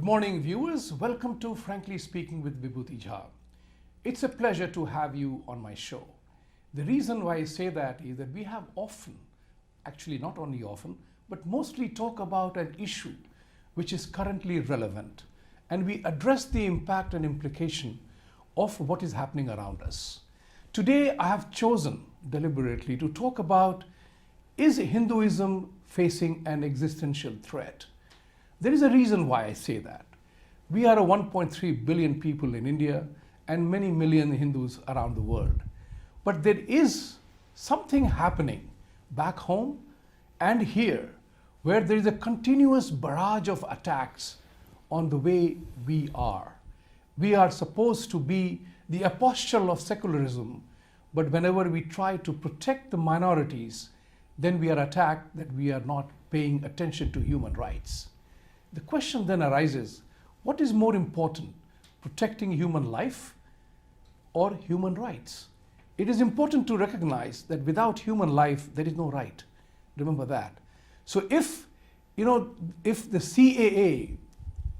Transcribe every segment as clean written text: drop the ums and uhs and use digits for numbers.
morning, viewers. Welcome to Frankly Speaking with Vibhuti Jha. It's a pleasure to have you on my show. The reason why I say that is that we have often, actually not only often, but mostly talk about an issue which is currently relevant, and we address the impact and implication of what is happening around us. Today, I have chosen deliberately to talk about, is Hinduism facing an existential threat? There is a reason why I say that. We are a 1.3 billion people in India and many million Hindus around the world. But there is something happening back home and here where there is a continuous barrage of attacks on the way we are. We are supposed to be the apostle of secularism, but whenever we try to protect the minorities, then we are attacked that we are not paying attention to human rights. The question then arises, what is more important, protecting human life or human rights? It is important to recognize that without human life, there is no right. Remember that. So if the CAA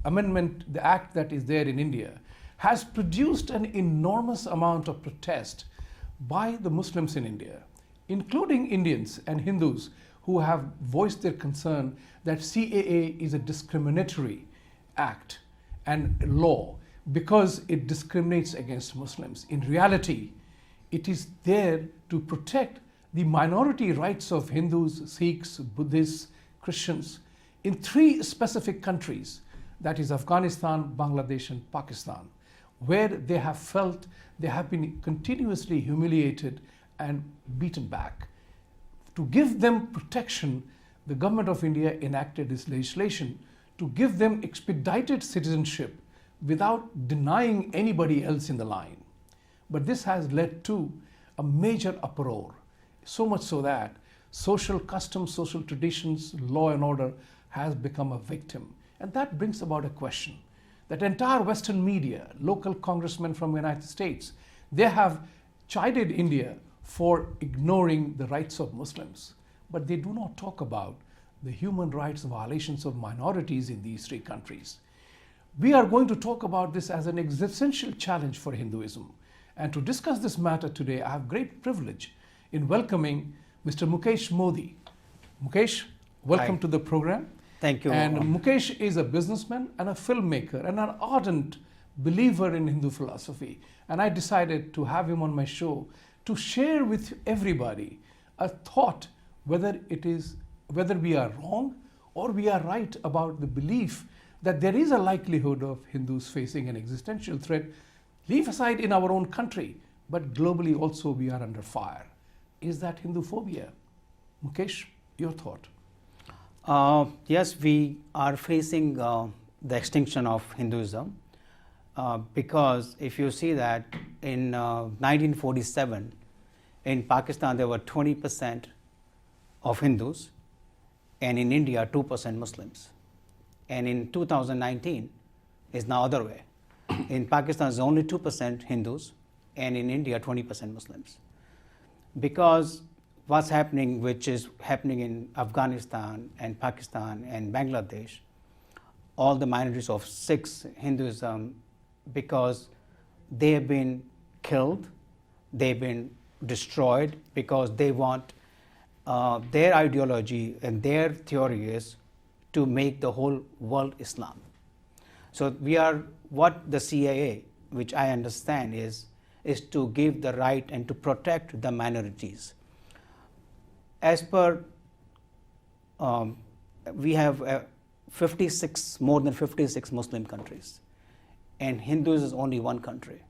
amendment, the act that is there in India, has produced an enormous amount of protest by the Muslims in India, including Indians and Hindus who have voiced their concern that CAA is a discriminatory act and law because it discriminates against Muslims. In reality, it is there to protect the minority rights of Hindus, Sikhs, Buddhists, Christians in three specific countries, that is Afghanistan, Bangladesh, and Pakistan, where they have felt they have been continuously humiliated and beaten back. To give them protection, the government of India enacted this legislation to give them expedited citizenship without denying anybody else in the line. But this has led to a major uproar, so much so that social customs, social traditions, law and order has become a victim. And that brings about a question that entire Western media, local congressmen from the United States, they have chided India for ignoring the rights of Muslims, but they do not talk about the human rights violations of minorities in these three countries. We are going to talk about this as an existential challenge for Hinduism. And to discuss this matter today, I have great privilege in welcoming Mr. Mukesh Modi. Mukesh, welcome Hi. to the program. Thank you. And Mukesh is a businessman and a filmmaker and an ardent believer in Hindu philosophy. And I decided to have him on my show to share with everybody a thought whether we are wrong or we are right about the belief that there is a likelihood of Hindus facing an existential threat, leave aside in our own country, but globally also we are under fire. Is that Hinduphobia? Mukesh, your thought? Yes, we are facing the extinction of Hinduism because if you see that in 1947 in Pakistan there were 20% of Hindus and in India 2% Muslims, and in 2019 is now other way. In Pakistan is only 2% Hindus and in India 20% Muslims, because what's happening, which is happening in Afghanistan and Pakistan and Bangladesh, all the minorities of Sikhs, Hinduism, because they have been killed, they've been destroyed because they want their ideology and their theory is to make the whole world Islam. So we are, what the CAA, which I understand is to give the right and to protect the minorities. As per, we have more than 56 Muslim countries, and Hindus is only one country.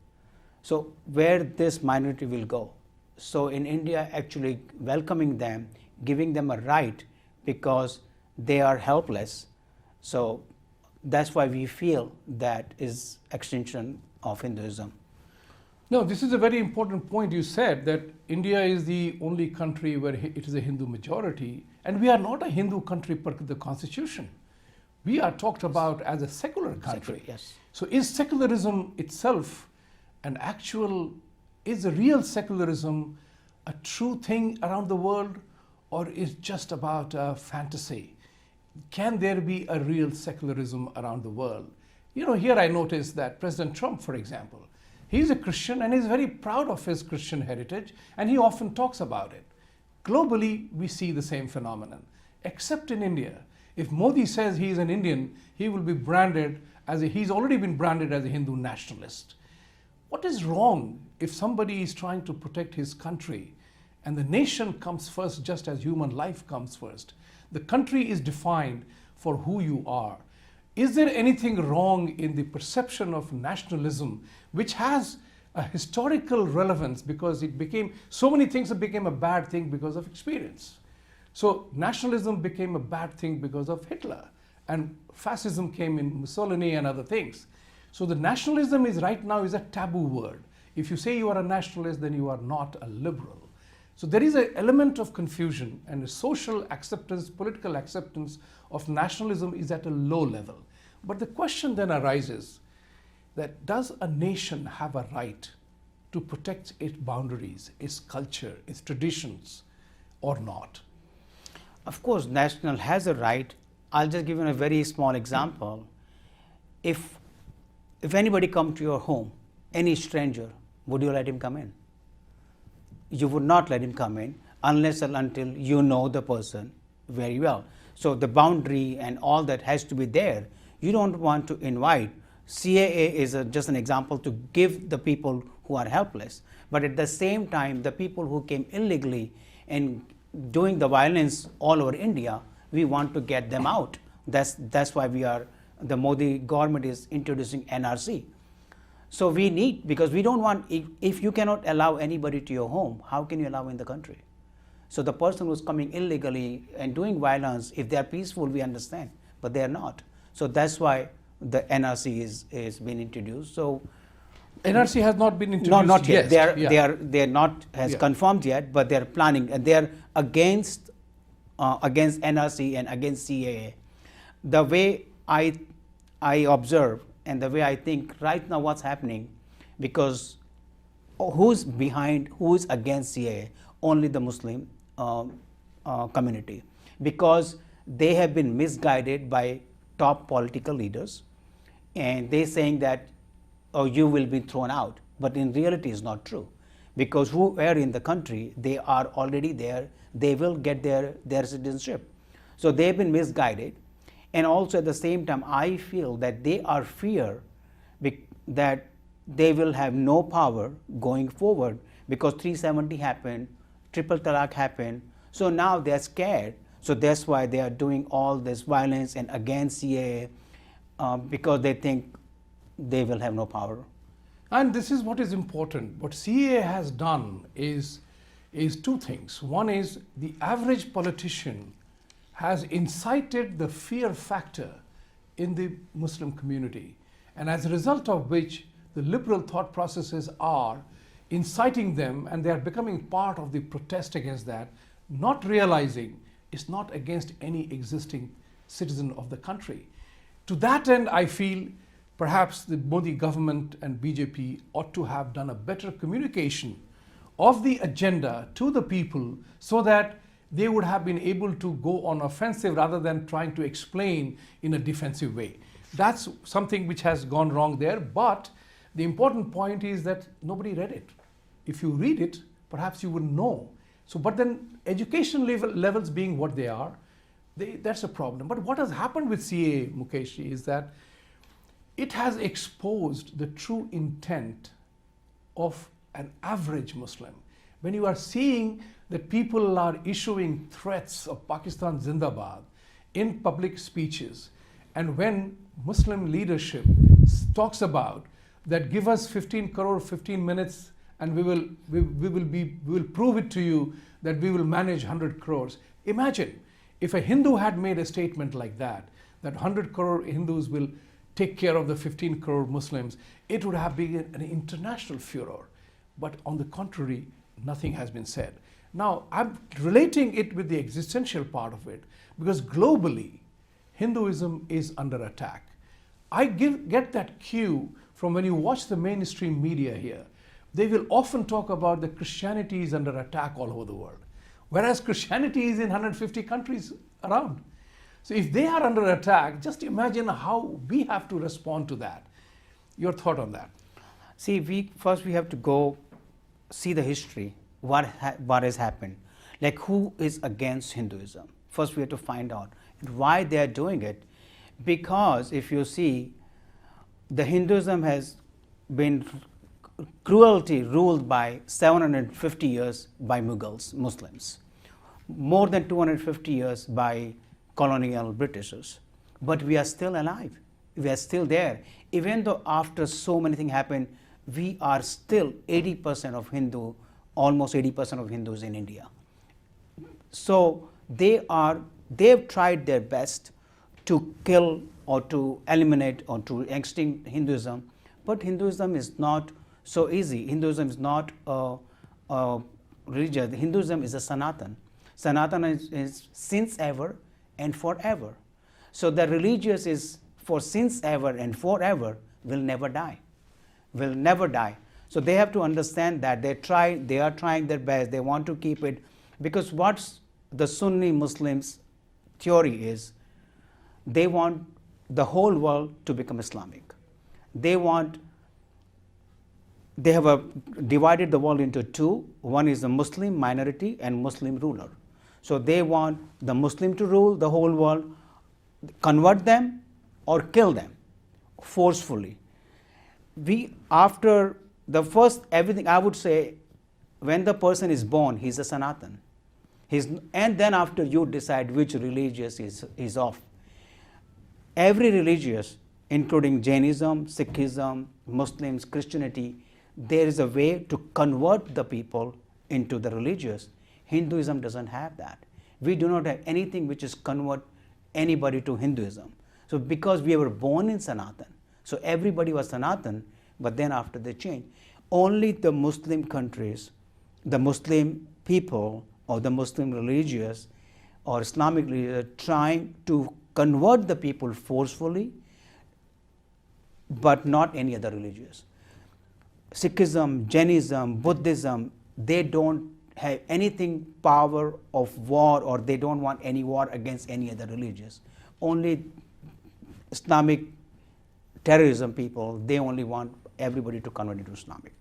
So where this minority will go? So in India, actually welcoming them, giving them a right because they are helpless. So that's why we feel that is extinction of Hinduism. No, this is a very important point. You said that India is the only country where it is a Hindu majority, and we are not a Hindu country per the constitution. We are talked about as a secular country. Yes. So is secularism itself is a real secularism a true thing around the world, or is just about a fantasy? Can there be a real secularism around the world? Here I notice that President Trump, for example, he's a Christian and he's very proud of his Christian heritage, and he often talks about it. Globally, we see the same phenomenon, except in India. If Modi says he's an Indian, he will be branded he's already been branded as a Hindu nationalist. What is wrong if somebody is trying to protect his country and the nation comes first just as human life comes first? The country is defined for who you are. Is there anything wrong in the perception of nationalism, which has a historical relevance because so many things became a bad thing because of experience? So nationalism became a bad thing because of Hitler, and fascism came in Mussolini and other things. So the nationalism right now is a taboo word. If you say you are a nationalist, then you are not a liberal. So there is an element of confusion, and the social acceptance, political acceptance of nationalism is at a low level. But the question then arises that does a nation have a right to protect its boundaries, its culture, its traditions, or not? Of course, national has a right. I'll just give you a very small example. If anybody come to your home, any stranger, would you let him come in? You would not let him come in unless and until you know the person very well. So the boundary and all that has to be there. You don't want to invite. CAA is just an example to give the people who are helpless. But at the same time, the people who came illegally and doing the violence all over India, we want to get them out. That's why the Modi government is introducing NRC. So we need, because we don't want, if you cannot allow anybody to your home, how can you allow in the country? So the person who's coming illegally and doing violence, if they are peaceful, we understand, but they are not. So that's why the NRC is being introduced. So NRC has not been introduced. No, not yet. Yes. They are not confirmed yet, but they are planning, and they are against NRC and against CAA. The way I observe and the way I think right now what's happening, because who's against CAA? Only the Muslim community, because they have been misguided by top political leaders, and they saying that you will be thrown out, but in reality it's not true, because who are in the country, they are already there, they will get their citizenship. So they've been misguided, and also at the same time I feel that they are fear that they will have no power going forward, because 370 happened, triple talaq happened, so now they're scared. So that's why they are doing all this violence and against CAA, because they think they will have no power. And this is what is important. What CAA has done is two things. One is the average politician has incited the fear factor in the Muslim community, and as a result of which the liberal thought processes are inciting them, and they are becoming part of the protest against that, not realizing it's not against any existing citizen of the country. To that end, I feel perhaps the Modi government and BJP ought to have done a better communication of the agenda to the people, so that they would have been able to go on offensive rather than trying to explain in a defensive way. That's something which has gone wrong there, but the important point is that nobody read it. If you read it, perhaps you would know. So, but then education levels being what they are, that's a problem. But what has happened with CAA, Mukesh, is that it has exposed the true intent of an average Muslim. When you are seeing that people are issuing threats of Pakistan Zindabad in public speeches, and when Muslim leadership talks about that, give us 15 crore, 15 minutes, and we will prove it to you that we will manage 100 crores. Imagine if a Hindu had made a statement like that 100 crore Hindus will take care of the 15 crore Muslims, it would have been an international furor. But on the contrary, nothing has been said. Now, I'm relating it with the existential part of it, because globally, Hinduism is under attack. I get that cue from when you watch the mainstream media here. They will often talk about that Christianity is under attack all over the world, whereas Christianity is in 150 countries around. So if they are under attack, just imagine how we have to respond to that. Your thought on that? See, we have to go see the history, what has happened, like who is against Hinduism. First we have to find out why they are doing it, because if you see, the Hinduism has been cruelty ruled by 750 years by Mughals, Muslims, more than 250 years by colonial Britishers. But we are still alive, we are still there. Even though after so many things happened, we are still 80% of Hindu, almost 80% of Hindus in India. So they've tried their best to kill or to eliminate or to extinct Hinduism, but Hinduism is not so easy. Hinduism is not a religion. Hinduism is a Sanatan. Sanatan is since ever and forever. So the religious is for since ever and forever, will never die, will never die. So they have to understand that they are trying their best, they want to keep it, because what's the Sunni Muslims theory is, they want the whole world to become Islamic. They have divided the world into two. One is the Muslim minority and Muslim ruler. So they want the Muslim to rule the whole world, convert them or kill them forcefully. After the first everything, I would say, when the person is born, he's a Sanatan. And then after you decide which religious is off. Every religious, including Jainism, Sikhism, Muslims, Christianity, there is a way to convert the people into the religious. Hinduism doesn't have that. We do not have anything which is convert anybody to Hinduism. So because we were born in Sanatan, so everybody was Sanatan, but then after they changed, only the Muslim countries, the Muslim people or the Muslim religious or Islamic religious trying to convert the people forcefully, but not any other religious. Sikhism, Jainism, Buddhism, they don't have anything power of war, or they don't want any war against any other religious. Only Islamic terrorism people, they only want everybody to convert into Islamic.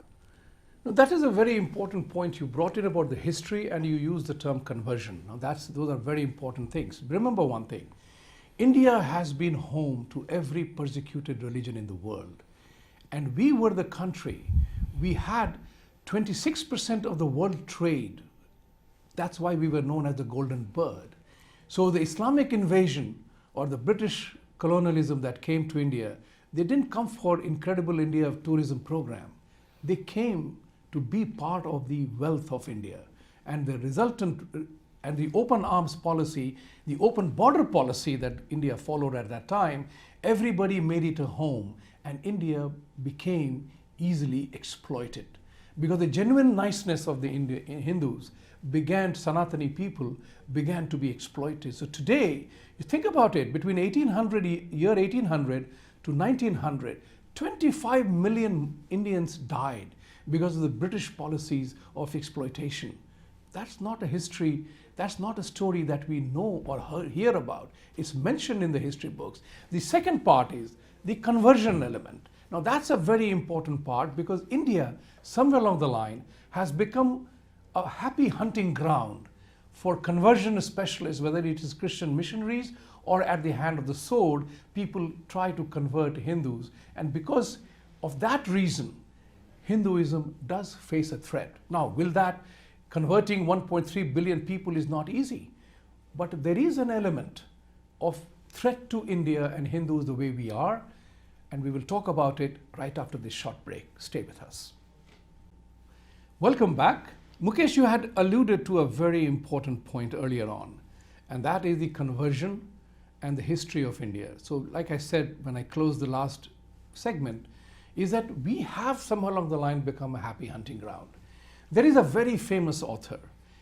Now, that is a very important point. You brought in about the history and you used the term conversion. Now those are very important things. Remember one thing, India has been home to every persecuted religion in the world. And we were the country, we had 26% of the world trade. That's why we were known as the Golden Bird. So the Islamic invasion or the British colonialism that came to India, they didn't come for incredible India tourism program. They came to be part of the wealth of India. And the resultant and the open arms policy, the open border policy that India followed at that time, everybody made it a home, and India became easily exploited. Because the genuine niceness of the Hindus Sanatani people began to be exploited. So today, you think about it, between year 1800 to 1900, 25 million Indians died because of the British policies of exploitation. That's not a history, that's not a story that we know or hear about. It's mentioned in the history books. The second part is the conversion element. Now that's a very important part, because India, somewhere along the line, has become a happy hunting ground for conversion specialists, whether it is Christian missionaries or at the hand of the sword, people try to convert Hindus. And because of that reason, Hinduism does face a threat. Now, converting 1.3 billion people is not easy, but there is an element of threat to India and Hindus the way we are, and we will talk about it right after this short break. Stay with us. Welcome back. Mukesh, you had alluded to a very important point earlier on, and that is the conversion and the history of India. So like I said when I closed the last segment, is that we have somewhere along the line become a happy hunting ground. There is a very famous author.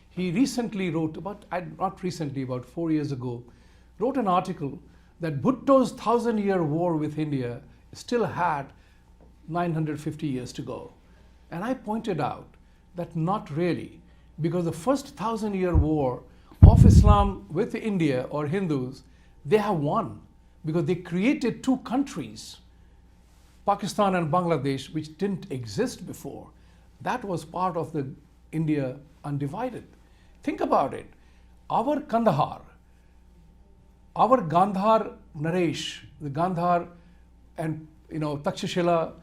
He recently wrote, about 4 years ago, wrote an article that Bhutto's 1,000-year war with India still had 950 years to go. And I pointed out that not really, because the first 1,000-year war of Islam with India or Hindus, They have won because they created two countries, Pakistan and Bangladesh, which didn't exist before. That was part of the India undivided. Think about it. Our Kandahar, our Gandhar Naresh, the Gandhar and Takshashila,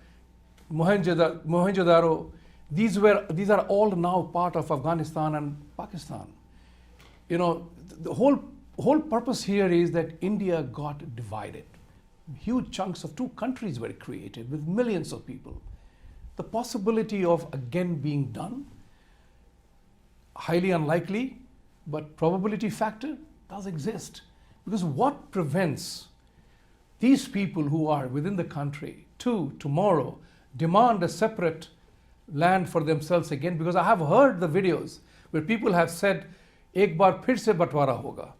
Mohenjo-daro, these are all now part of Afghanistan and Pakistan. The whole purpose here is that India got divided. Huge chunks of two countries were created with millions of people. The possibility of again being done, highly unlikely, but probability factor does exist. Because what prevents these people who are within the country to tomorrow demand a separate land for themselves again? Because I have heard the videos where people have said, "Ek baar phir se batwara hoga."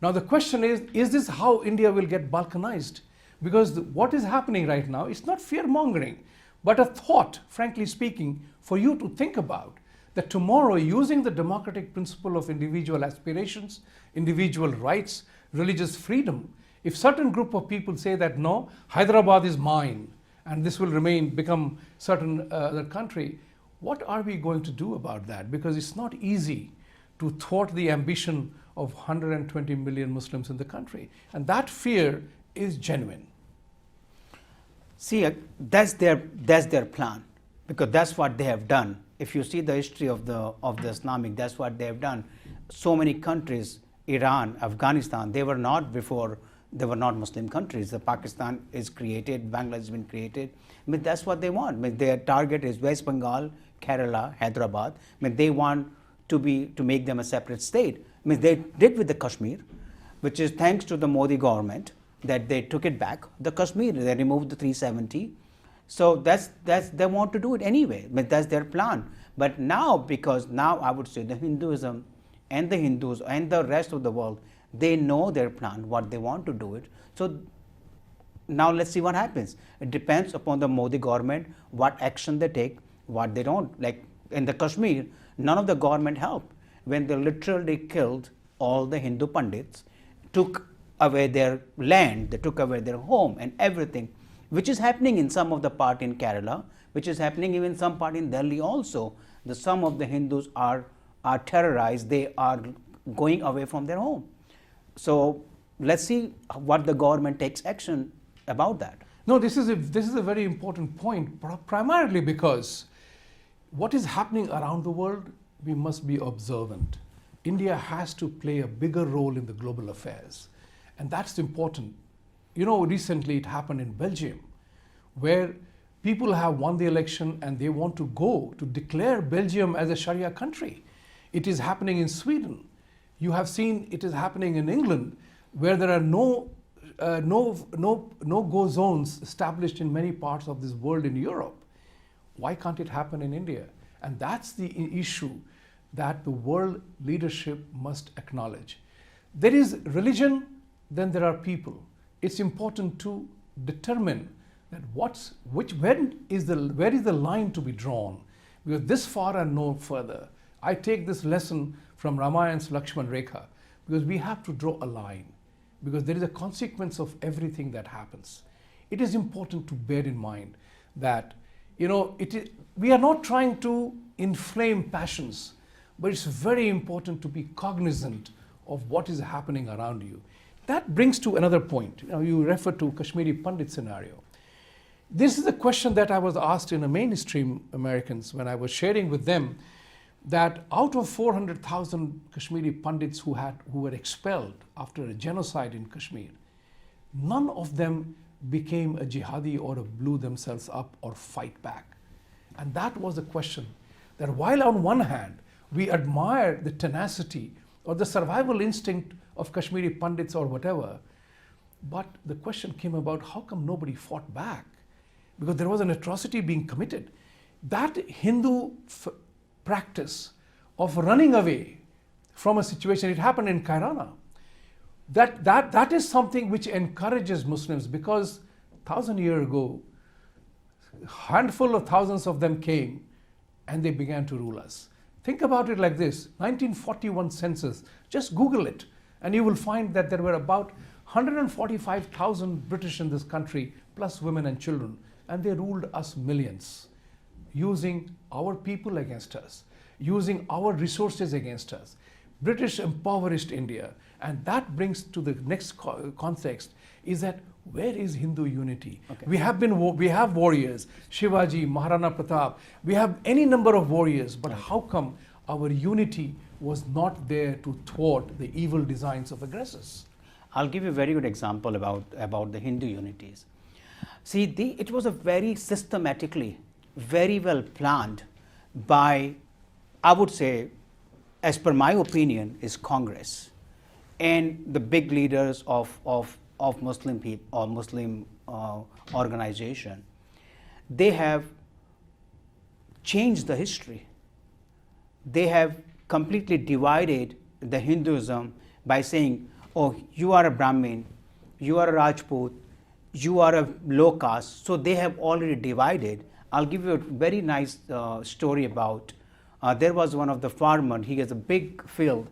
Now the question is this how India will get balkanized? Because what is happening right now, it's not fear-mongering, but a thought, frankly speaking, for you to think about, that tomorrow, using the democratic principle of individual aspirations, individual rights, religious freedom, if certain group of people say that no, Hyderabad is mine, and this will become certain other country, what are we going to do about that? Because it's not easy to thwart the ambition of 120 million Muslims in the country. And that fear is genuine. See, that's their plan, because that's what they have done. If you see the history of the Islamic, that's what they have done. So many countries, Iran, Afghanistan, they were not Muslim countries. The Pakistan is created, Bangladesh has been created. That's what they want. Their target is West Bengal, Kerala, Hyderabad. They want to make them a separate state. They did with the Kashmir, which is thanks to the Modi government that they took it back. The Kashmir, they removed the 370. So they want to do it anyway. That's their plan. But now, because now I would say the Hinduism and the Hindus and the rest of the world, they know their plan, what they want to do it. So now let's see what happens. It depends upon the Modi government, what action they take, what they don't. Like in the Kashmir, none of the government helped when they literally killed all the Hindu Pandits, took away their land, they took away their home and everything, which is happening in some of the part in Kerala, which is happening even some part in Delhi also. Some of the Hindus are terrorized, they are going away from their home. So let's see what the government takes action about that. No, this is a very important point, primarily because what is happening around the world, we must be observant. India has to play a bigger role in the global affairs, and that's important. Recently it happened in Belgium, where people have won the election and they want to go to declare Belgium as a Sharia country. It is happening in Sweden. You have seen it is happening in England, where there are no go zones established in many parts of this world in Europe. Why can't it happen in India? And that's the issue that the world leadership must acknowledge. There is religion, then there are people. It's important to determine that where is the line to be drawn, because this far and no further. I take this lesson from Ramayan's Lakshman Rekha, because we have to draw a line, because there is a consequence of everything that happens. It is important to bear in mind that we are not trying to inflame passions, but it's very important to be cognizant of what is happening around you. That brings to another point. You refer to Kashmiri Pandit scenario. This is a question that I was asked in a mainstream Americans when I was sharing with them that out of 400,000 Kashmiri Pandits who were expelled after a genocide in Kashmir, none of them became a jihadi or blew themselves up or fight back. And that was the question, that while on one hand we admire the tenacity or the survival instinct of Kashmiri Pandits or whatever, but the question came about how come nobody fought back? Because there was an atrocity being committed. That Hindu practice of running away from a situation, it happened in Kairana. That is something which encourages Muslims, because 1,000 years ago, a handful of thousands of them came and they began to rule us. Think about it like this, 1941 census, just Google it, and you will find that there were about 145,000 British in this country, plus women and children, and they ruled us millions, using our people against us, using our resources against us. British impoverished India, and that brings to the next context is that where is Hindu unity? Okay. We have warriors, Shivaji, Maharana Pratap, we have any number of warriors, but how come our unity was not there to thwart the evil designs of aggressors? I'll give you a very good example about the Hindu unities. See, it was a very systematically, very well planned by, I would say, as per my opinion, is Congress and the big leaders of Muslim people or Muslim organization. They have changed the history. They have completely divided the Hinduism by saying, oh, you are a Brahmin, you are a Rajput, you are a low caste. So they have already divided. I'll give you a very nice story about, there was one of the farmer, he has a big field,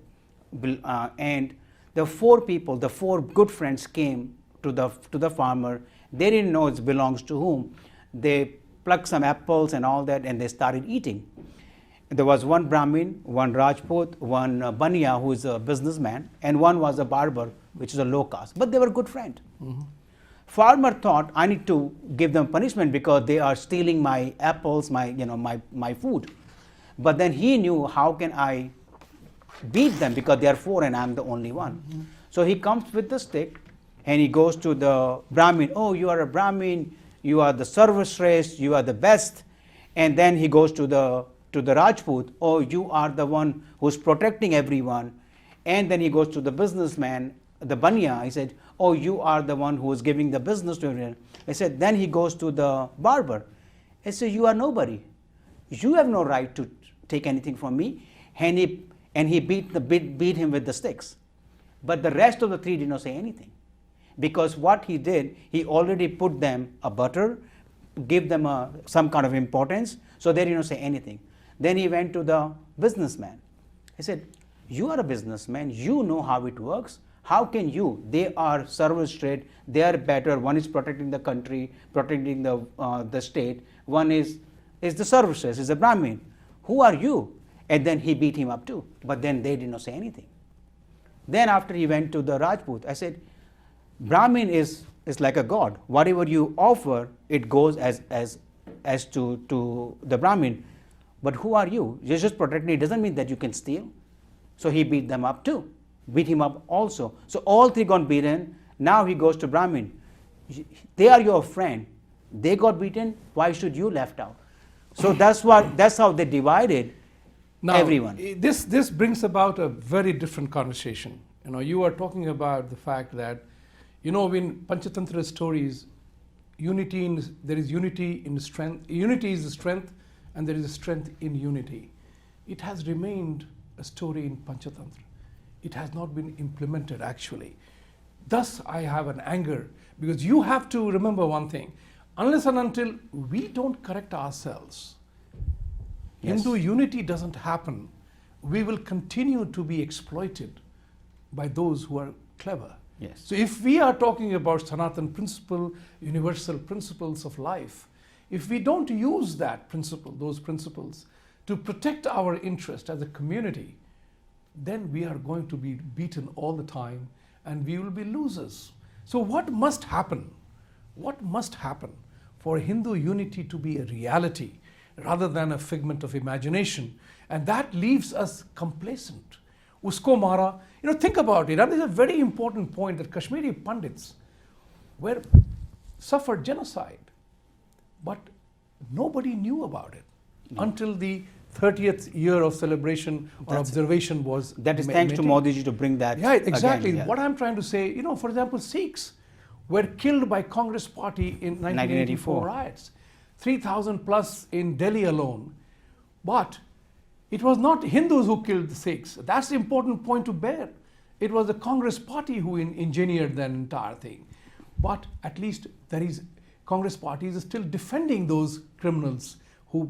and the four people, the four good friends came to the farmer. They didn't know it belongs to whom. They plucked some apples and all that, and they started eating. There was one Brahmin, one Rajput, one Baniya, who is a businessman, and one was a barber, which is a low caste. But they were good friends. Mm-hmm. Farmer thought, I need to give them punishment because they are stealing my apples, my food. But then he knew, how can I beat them because they are four and I'm the only one. Mm-hmm. So he comes with the stick and he goes to the Brahmin. Oh, you are a Brahmin, you are the service you are the best. And then he goes to the Rajput. Oh, you are the one who's protecting everyone. And then he goes to the businessman, the Baniya. He said, oh, you are the one who is giving the business to everyone. I said, then he goes to the barber. I said, you are nobody. You have no right to take anything from me. And he beat him with the sticks. But the rest of the three did not say anything. Because what he did, he already put them a butter, give them some kind of importance, so they did not say anything. Then he went to the businessman. He said, you are a businessman, you know how it works. How can you? They are service trade, they are better. One is protecting the country, protecting the state. One is the services, is a Brahmin. Who are you? And then he beat him up too. But then they did not say anything. Then after he went to the Rajput, I said, Brahmin is like a god. Whatever you offer, it goes as to the Brahmin. But who are you? You're just protecting. It doesn't mean that you can steal. So he beat them up too. Beat him up also. So all three got beaten. Now he goes to Brahmin. They are your friend. They got beaten. Why should you left out? So that's how they divided now, everyone. This brings about a very different conversation. You are talking about the fact that, in Panchatantra stories, there is unity in strength. Unity is the strength, and there is a strength in unity. It has remained a story in Panchatantra. It has not been implemented actually. Thus, I have an anger, because you have to remember one thing. Unless and until we don't correct ourselves, yes, Hindu unity doesn't happen. We will continue to be exploited by those who are clever. Yes. So if we are talking about Sanatan principle, universal principles of life, if we don't use those principles to protect our interest as a community, then we are going to be beaten all the time and we will be losers. So what must happen? What must happen for Hindu unity to be a reality rather than a figment of imagination? And that leaves us complacent. Usko mara, think about it. And this is a very important point, that Kashmiri Pandits suffered genocide, but nobody knew about it until the 30th year of celebration or observation was. That is thanks to Modi ji to bring that. Yeah, exactly. Again, yeah. What I'm trying to say, for example, Sikhs were killed by Congress party in 1984 riots, 3,000 plus in Delhi alone. But it was not Hindus who killed the Sikhs. That's the important point to bear. It was the Congress party who engineered that entire thing. But at least Congress party is still defending those criminals who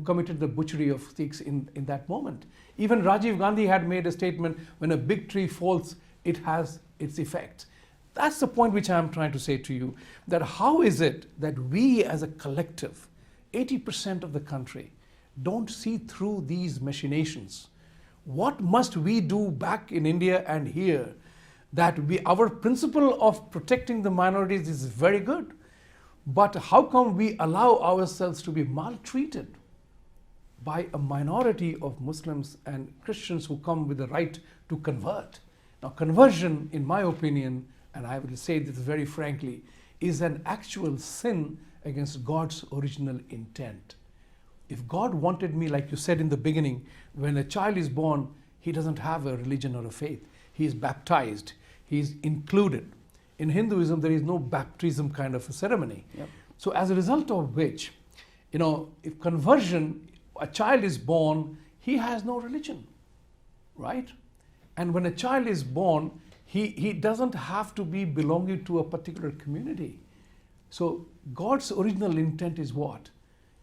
committed the butchery of Sikhs in that moment. Even Rajiv Gandhi had made a statement, when a big tree falls, it has its effect. That's the point which I'm trying to say to you, that how is it that we as a collective, 80% of the country, don't see through these machinations? What must we do back in India and here that our principle of protecting the minorities is very good, but how come we allow ourselves to be maltreated by a minority of Muslims and Christians who come with the right to convert? Now, conversion, in my opinion, and I will say this very frankly, is an actual sin against God's original intent. If God wanted me, like you said in the beginning, when a child is born, he doesn't have a religion or a faith. He is baptized. He is included. In Hinduism, there is no baptism kind of a ceremony. Yep. So as a result of which, if conversion, a child is born, he has no religion, right? And when a child is born, he doesn't have to be belonging to a particular community. So God's original intent is what?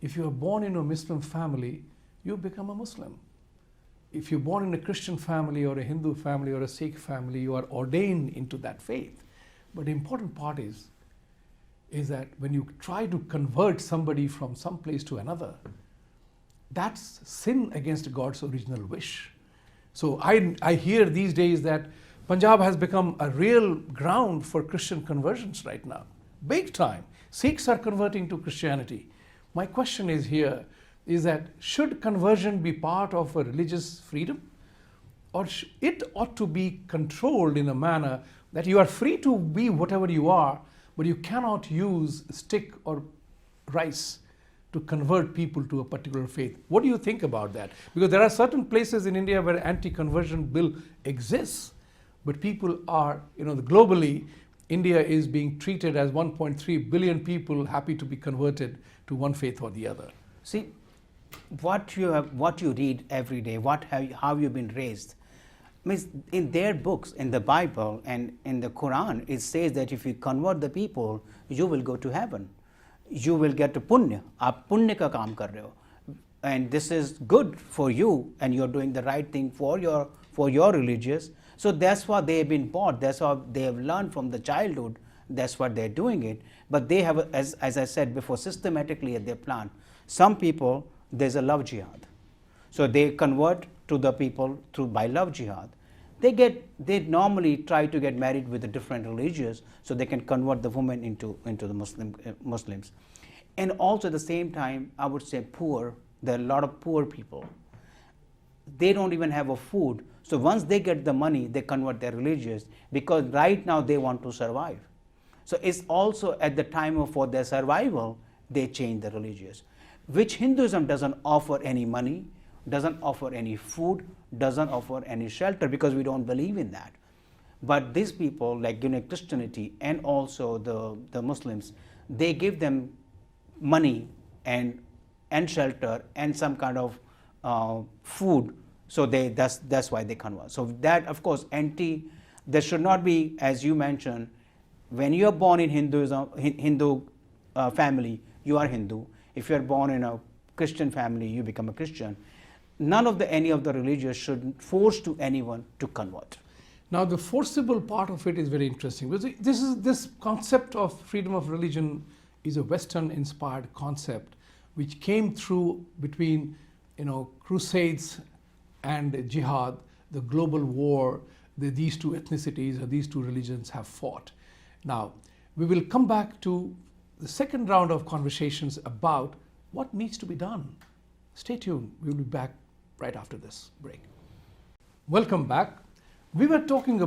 If you are born in a Muslim family, you become a Muslim. If you're born in a Christian family or a Hindu family or a Sikh family, you are ordained into that faith. But the important part is that when you try to convert somebody from some place to another, that's sin against God's original wish. So I hear these days that Punjab has become a real ground for Christian conversions right now. Big time. Sikhs are converting to Christianity. My question is here, is that should conversion be part of a religious freedom? Or it ought to be controlled in a manner that you are free to be whatever you are, but you cannot use stick or rice to convert people to a particular faith. What do you think about that? Because there are certain places in India where anti-conversion bill exists, but people are, globally, India is being treated as 1.3 billion people happy to be converted to one faith or the other. See, what you read every day, how you've been raised, means in their books, in the Bible and in the Quran, it says that if you convert the people, you will go to heaven. You will get to punya. आप पुण्य का काम कर रहे हो, and this is good for you, and you're doing the right thing for your religious. So that's what they have been bought. That's what they have learned from the childhood. That's what they're doing it. But they have, as I said before, systematically at their plan. Some people, there's a love jihad. So they convert to the people by love jihad. They normally try to get married with the different religions so they can convert the women into the Muslims. And also at the same time, I would say poor. There are a lot of poor people. They don't even have a food. So once they get the money, they convert their religions because right now they want to survive. So it's also at the time for their survival, they change the religions, which Hinduism doesn't offer any money, doesn't offer any food, doesn't offer any shelter because we don't believe in that. But these people, like Christianity and also the Muslims, they give them money and shelter and some kind of food. So that's why they convert. So that, of course, there should not be, as you mentioned, when you are born in Hindu family, you are Hindu. If you are born in a Christian family, you become a Christian. None of any of the religions should force to anyone to convert. Now, the forcible part of it is very interesting. This concept of freedom of religion is a Western-inspired concept which came through between, crusades and jihad, the global war that these two ethnicities or these two religions have fought. Now, we will come back to the second round of conversations about what needs to be done. Stay tuned. We will be back right after this break. Welcome back. We are talking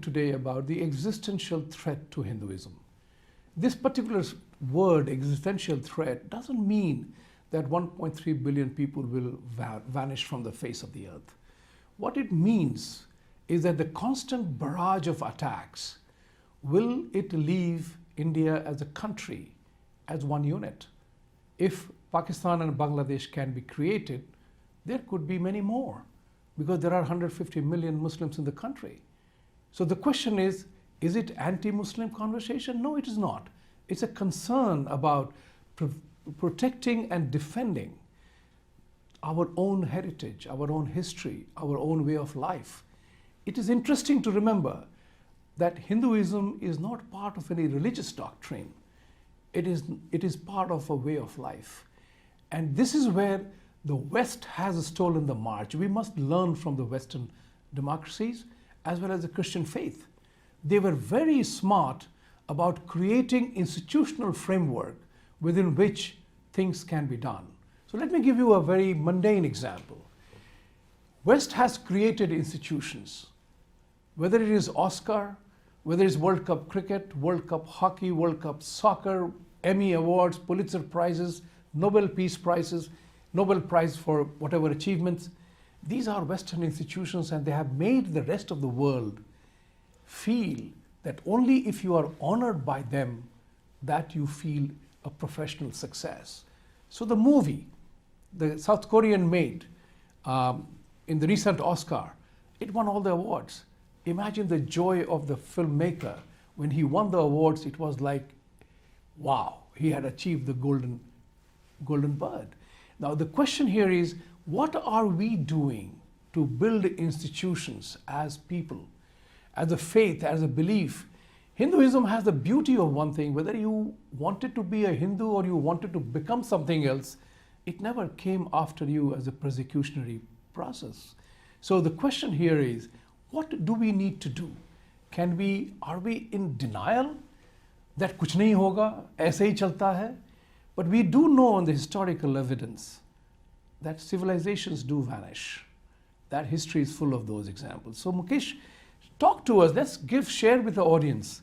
today about the existential threat to Hinduism. This particular word, existential threat, doesn't mean that 1.3 billion people will vanish from the face of the earth. What it means is that the constant barrage of attacks, will it leave India as a country as one unit? If Pakistan and Bangladesh can be created, there could be many more because there are 150 million Muslims in the country. So the question is it anti-Muslim conversation? No, it is not. It's a concern about protecting and defending our own heritage, our own history, our own way of life. It is interesting to remember that Hinduism is not part of any religious doctrine. It is part of a way of life. And this is where the West has stolen the march. We must learn from the Western democracies as well as the Christian faith. They were very smart about creating institutional framework within which things can be done. So let me give you a very mundane example. West has created institutions, whether it is Oscar, whether it's World Cup cricket, World Cup hockey, World Cup soccer, Emmy awards, Pulitzer prizes, Nobel Peace Prizes, Nobel Prize for whatever achievements. These are Western institutions, and they have made the rest of the world feel that only if you are honored by them that you feel a professional success. So the movie, the South Korean made in the recent Oscar, it won all the awards. Imagine the joy of the filmmaker when he won the awards. It was like, wow, he had achieved the golden bird. Now the question here is, what are we doing to build institutions as people, as a faith, as a belief? Hinduism has the beauty of one thing: whether you wanted to be a Hindu or you wanted to become something else, it never came after you as a persecutionary process. So the question here is, what do we need to do? Are we in denial that kuch nahi hoga, aise hi chalta hai? But we do know on the historical evidence that civilizations do vanish. That history is full of those examples. So Mukesh, talk to us. Let's share with the audience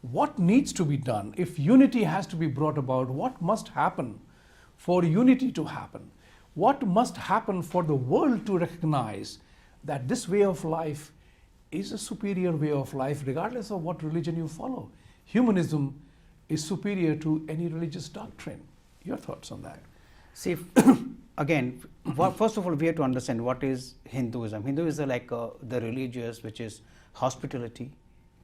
what needs to be done. If unity has to be brought about, what must happen for unity to happen? What must happen for the world to recognize that this way of life is a superior way of life, regardless of what religion you follow? Humanism is superior to any religious doctrine. Your thoughts on that? See, again, first of all, we have to understand what is Hinduism. Hinduism is like the religious, which is hospitality,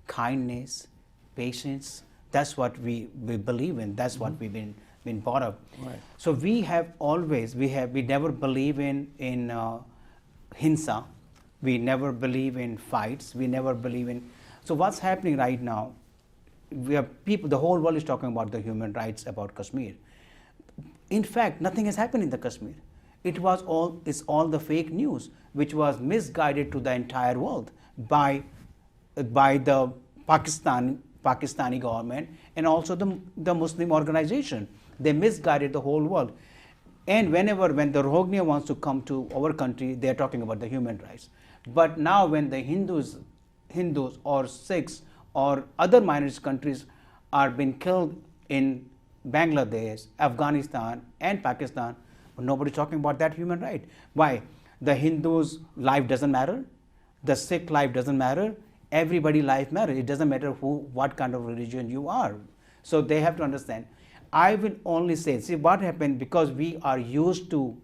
kindness, patience. That's what we believe in. That's what we've been brought up. Right. So we never believe in hinsa. We never believe in fights. We never believe in. So what's happening right now? We have people. The whole world is talking about the human rights about Kashmir. In fact, nothing has happened in the Kashmir. It's all the fake news, which was misguided to the entire world by the Pakistani government and also the Muslim organization. They misguided the whole world. And when the Rohingya wants to come to our country, they are talking about the human rights. But now when the Hindus or Sikhs or other minority countries are being killed in Bangladesh, Afghanistan and Pakistan, but nobody's talking about that human right. Why? The Hindus' life doesn't matter. The Sikh life doesn't matter. Everybody's life matters. It doesn't matter what kind of religion you are. So they have to understand. I will only say, see what happened, because we are used to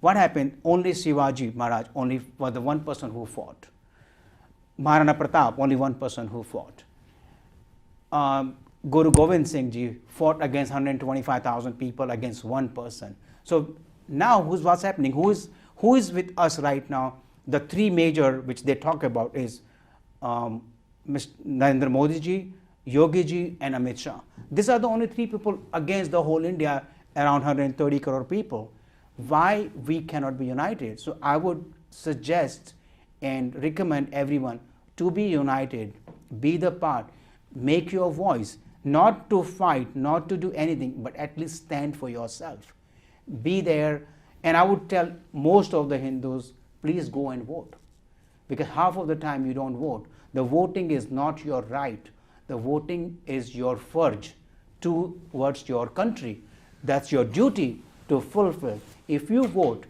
what happened. Only Shivaji Maharaj only was the one person who fought. Maharana Pratap, only one person who fought. Guru Gobind Singh Ji fought against 125,000 people against one person. So now what's happening? Who is with us right now? The three major which they talk about is Mr. Narendra Modi Ji, Yogi Ji and Amit Shah. These are the only three people against the whole India, around 130 crore people. Why we cannot be united? So I would suggest and recommend everyone to be united, be the part, make your voice, not to fight, not to do anything, but at least stand for yourself. Be there. And I would tell most of the Hindus, please go and vote. Because half of the time you don't vote. The voting is not your right. The voting is your furj towards your country. That's your duty to fulfill. If you vote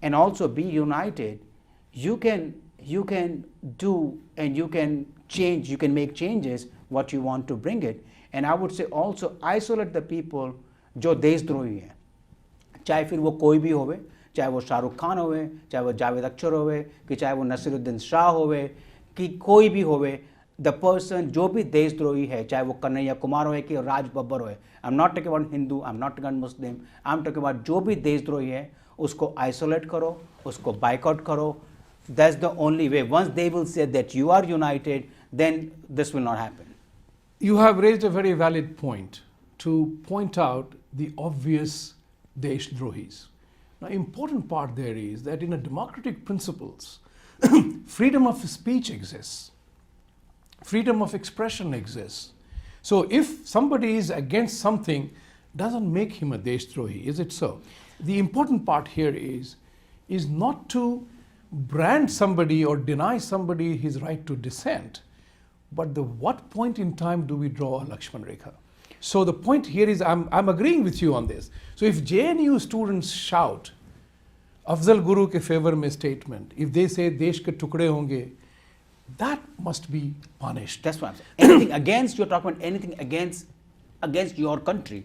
and also be united, you can do and you can change, you can make changes what you want to bring it. And I would say also isolate the people जो देशद्रोही हैं, चाहे फिर वो कोई भी होवे, चाहे वो शाहरुख खान होवे, चाहे वो जावेद अख्तर होवे, कि चाहे वो नसीरुद्दीन शाह होवे, कि कोई भी होवे, the person जो भी देशद्रोही है, चाहे वो कन्हैया कुमार होवे कि राज बब्बर होवे, I'm not talking about Hindu, I'm not talking about Muslim, I'm talking about जो भी देशद्रोही है, उसको isolate करो, उसको boycott करो, That's the only way. Once they will say that you are united, then this will not happen. You have raised a very valid point to point out the obvious Deshdrohis. Now, important part there is that in a democratic principles, freedom of speech exists, freedom of expression exists. So if somebody is against something, doesn't make him a Deshdrohi, is it so? The important part here is not to brand somebody or deny somebody his right to dissent, but what point in time do we draw a Lakshman Rekha? So the point here is, I'm agreeing with you on this. So if JNU students shout Afzal Guru ke favor mein statement, if they say Desh ke tukde honge, that must be punished. That's what I'm saying. Anything against, you're talking about anything against your country.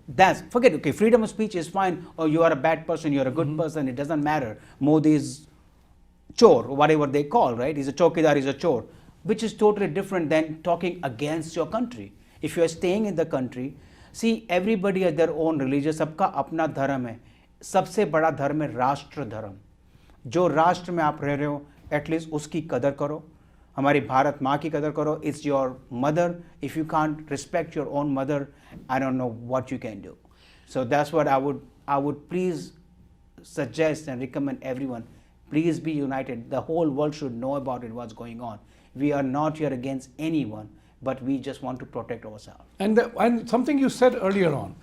That's, forget, okay, freedom of speech is fine, or you are a bad person, you're a good person, it doesn't matter. Modi's chore, whatever they call, right? He's a chokidar, he's a chore, which is totally different than talking against your country. If you are staying in the country, see, everybody has their own religion, सबका अपना धर्म है. सबसे बड़ा धर्म है राष्ट्र धर्म. जो राष्ट्र में आप रह रहे हो, एटलीस्ट उसकी कदर करो. हमारी भारत माँ की कदर करो. It's your mother. If you can't respect your own mother, I don't know what you can do. So that's what I would please suggest and recommend everyone. Please be united. The whole world should know about it, what's going on. We are not here against anyone, but we just want to protect ourselves. And something you said earlier on,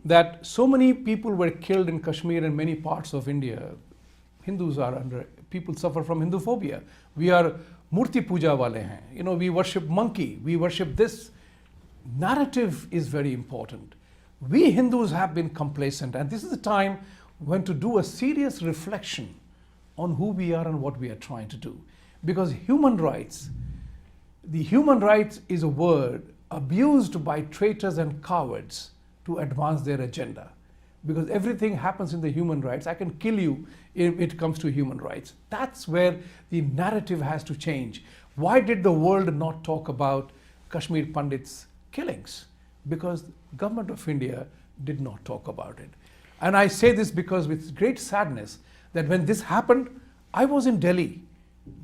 that so many people were killed in Kashmir and many parts of India. Hindus are people suffer from Hindu phobia. We are Murti Puja wale hain. You know, we worship monkey, we worship this. Narrative is very important. We Hindus have been complacent, and this is the time when to do a serious reflection on who we are and what we are trying to do. Because human rights, the human rights is a word abused by traitors and cowards to advance their agenda. Because everything happens in the human rights. I can kill you if it comes to human rights. That's where the narrative has to change. Why did the world not talk about Kashmir Pandits' killings? Because government of India did not talk about it. And I say this because with great sadness that when this happened, I was in Delhi.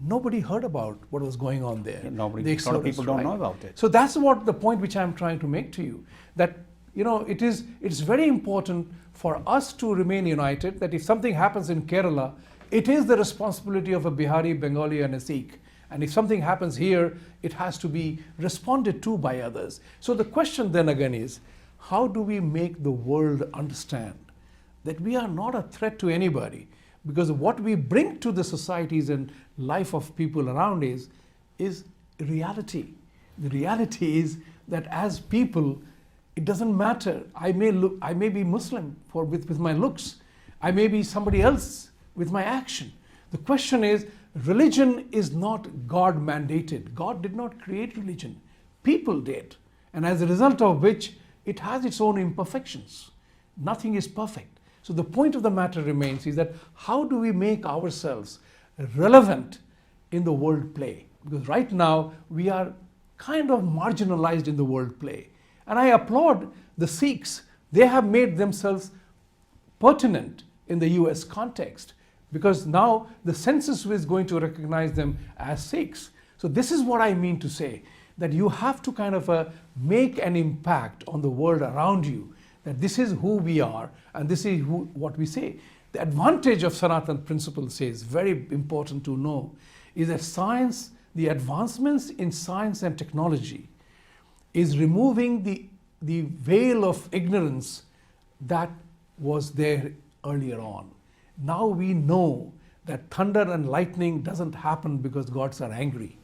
Nobody heard about what was going on there. Yeah, nobody, a lot of people don't know about it. So that's what the point which I'm trying to make to you, that you know it's very important for us to remain united, that if something happens in Kerala, it is the responsibility of a Bihari, Bengali and a Sikh. And if something happens here, it has to be responded to by others. So the question then again is, how do we make the world understand that we are not a threat to anybody? Because what we bring to the societies and life of people around is reality. The reality is that as people, it doesn't matter. I may be Muslim with my looks. I may be somebody else with my action. The question is, religion is not God mandated. God did not create religion. People did. And as a result of which, it has its own imperfections. Nothing is perfect. So the point of the matter remains is that how do we make ourselves relevant in the world play? Because right now we are kind of marginalized in the world play. And I applaud the Sikhs. They have made themselves pertinent in the US context, because now the census is going to recognize them as Sikhs. So this is what I mean to say, that you have to kind of make an impact on the world around you, that this is who we are and this is what we say. The advantage of Sanatan principle says, very important to know, is that science, the advancements in science and technology is removing the veil of ignorance that was there earlier on. Now we know that thunder and lightning doesn't happen because gods are angry.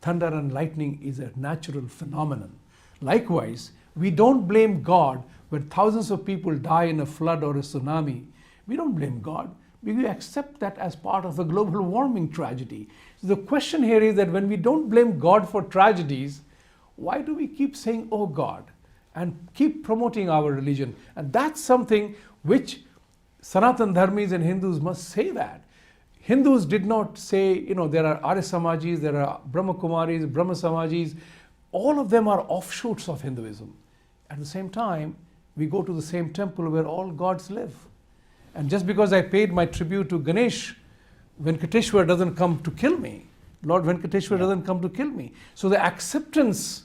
Thunder and lightning is a natural phenomenon. Likewise, we don't blame God when thousands of people die in a flood or a tsunami. We don't blame God. We accept that as part of a global warming tragedy. So the question here is that when we don't blame God for tragedies, why do we keep saying, oh God, and keep promoting our religion? And that's something which Sanatan Dharmis and Hindus must say that. Hindus did not say, you know, there are Arya Samajis, there are Brahma Kumaris, Brahma Samajis. All of them are offshoots of Hinduism. At the same time, we go to the same temple where all gods live. And just because I paid my tribute to Ganesh Venkateshwar doesn't come to kill me. Lord Venkateshwar doesn't come to kill me. So the acceptance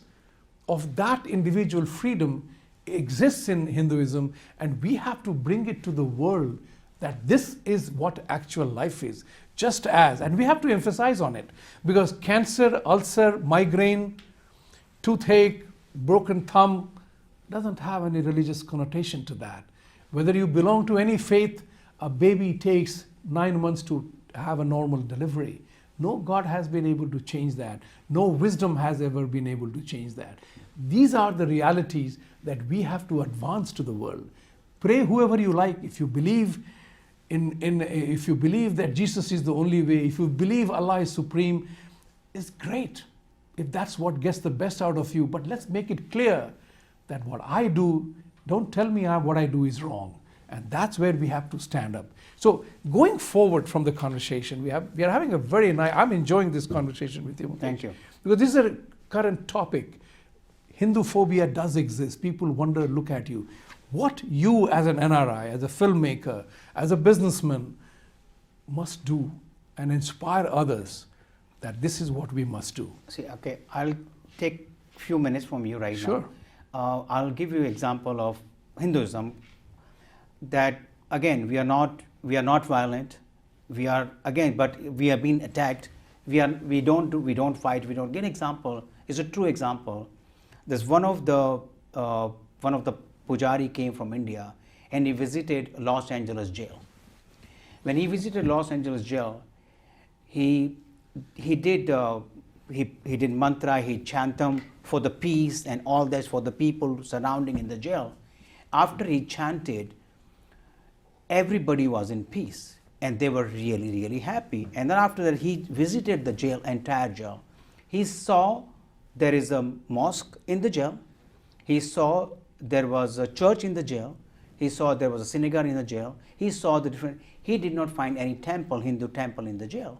of that individual freedom exists in Hinduism, and we have to bring it to the world that this is what actual life is. Just as, and we have to emphasize on it, because cancer, ulcer, migraine, toothache, broken thumb doesn't have any religious connotation to that. Whether you belong to any faith, a baby takes 9 months to have a normal delivery. No God has been able to change that. No wisdom has ever been able to change that. These are the realities that we have to advance to the world. Pray whoever you like. If you believe if you believe that Jesus is the only way, if you believe Allah is supreme, it's great if that's what gets the best out of you. But let's make it clear that what I do, don't tell me what I do is wrong. And that's where we have to stand up. So going forward from the conversation, we are having a very nice, I'm enjoying this conversation with you, Mukesh. Thank you. Because this is a current topic. Hindu phobia does exist. People wonder, look at you. What you as an NRI, as a filmmaker, as a businessman must do and inspire others that this is what we must do. See, okay, I'll take a few minutes from you right Sure. now. I'll give you an example of Hinduism that, again, we are not violent. We are, again, but we have been attacked. We don't fight. We don't. Get example is a true example. There's one of the Pujari came from India and he visited Los Angeles jail. When he visited Los Angeles jail, he did mantra, he chanted for the peace and all that for the people surrounding in the jail. After he chanted, everybody was in peace and they were really, really happy. And then after that, he visited the jail, entire jail. He saw there is a mosque in the jail. He saw there was a church in the jail. He saw there was a synagogue in the jail. He saw the different, he did not find any temple, Hindu temple in the jail.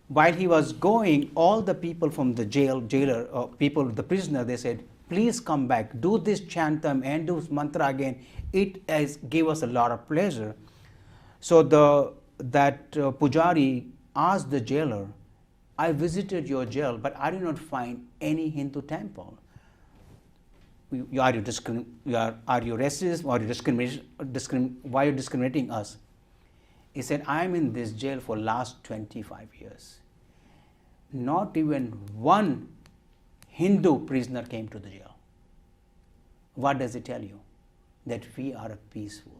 While he was going, all the people from the the prisoner, they said, please come back, do this chantam and do this mantra again. It gave us a lot of pleasure. So that Pujari asked the jailer, I visited your jail, but I did not find any Hindu temple. Are you racist? Why are you discriminating us? He said, I am in this jail for last 25 years. Not even one Hindu prisoner came to the jail. What does it tell you? That we are peaceful.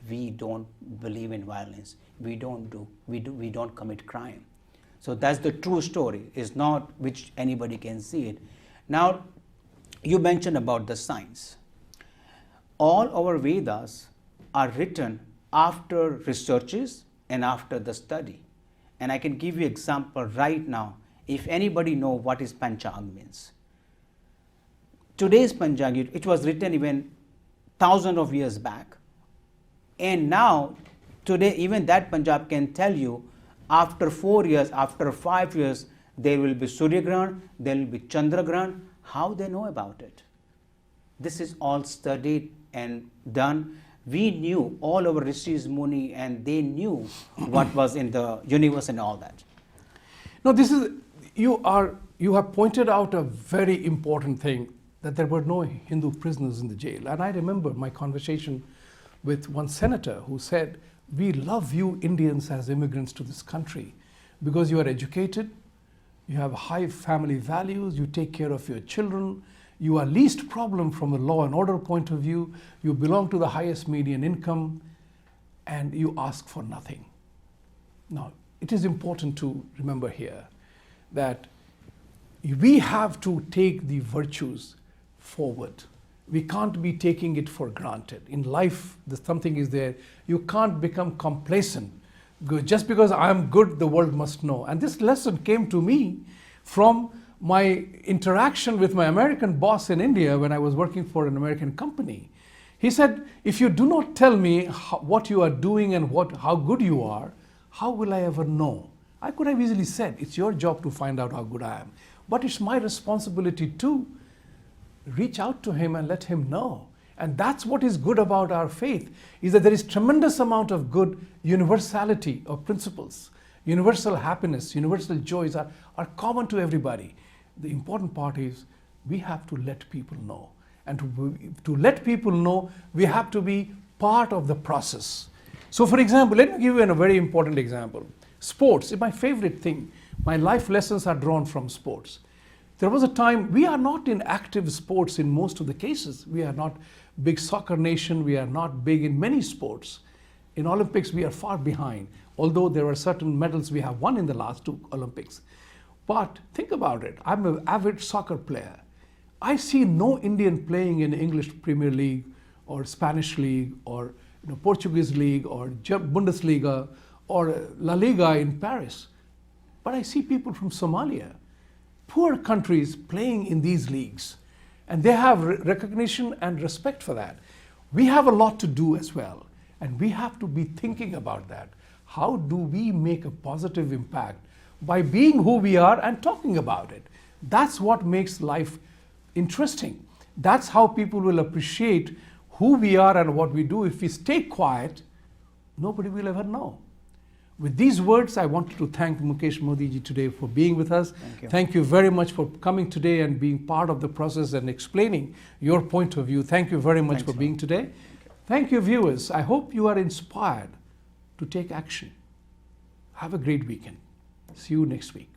We don't believe in violence. We don't commit crime. So that's the true story. It's not which anybody can see it. Now, you mentioned about the science. All our Vedas are written after researches and after the study. And I can give you example right now. If anybody know what is Panchang means. Today's Panchang, it was written even thousands of years back. And now, today, even that Punjab can tell you, after 4 years, after 5 years, there will be Surya Grahan, there will be Chandra Grahan. How they know about it? This is all studied and done. We knew, all our rishis, muni, and they knew what was in the universe and all that. No, this is, you have pointed out a very important thing, that there were no Hindu prisoners in the jail. And I remember my conversation with one senator who said, we love you Indians as immigrants to this country because you are educated, you have high family values, you take care of your children, you are least problem from a law and order point of view, you belong to the highest median income, and you ask for nothing. Now, it is important to remember here that we have to take the virtues forward. We can't be taking it for granted. In life, something is there. You can't become complacent. Just because I'm good, the world must know. And this lesson came to me from my interaction with my American boss in India when I was working for an American company. He said, if you do not tell me what you are doing and how good you are, how will I ever know? I could have easily said, it's your job to find out how good I am. But it's my responsibility to reach out to him and let him know. And that's what is good about our faith, is that there is tremendous amount of good universality of principles. Universal happiness, universal joys are common to everybody. The important part is we have to let people know. And to let people know, we have to be part of the process. So for example, let me give you a very important example. Sports is my favorite thing. My life lessons are drawn from sports. There was a time, we are not in active sports in most of the cases. We are not big soccer nation. We are not big in many sports. In Olympics, we are far behind, although there are certain medals we have won in the last 2 Olympics. But think about it. I'm an avid soccer player. I see no Indian playing in English Premier League or Spanish League or Portuguese League or Bundesliga or La Liga in Paris. But I see people from Somalia, poor countries, playing in these leagues. And they have recognition and respect for that. We have a lot to do as well. And we have to be thinking about that. How do we make a positive impact by being who we are and talking about it? That's what makes life interesting. That's how people will appreciate who we are and what we do. If we stay quiet, nobody will ever know. With these words, I wanted to thank Mukesh Modi ji today for being with us. Thank you. Thank you very much for coming today and being part of the process and explaining your point of view. Thank you very much for being today. Thank you, viewers. I hope you are inspired to take action. Have a great weekend. See you next week.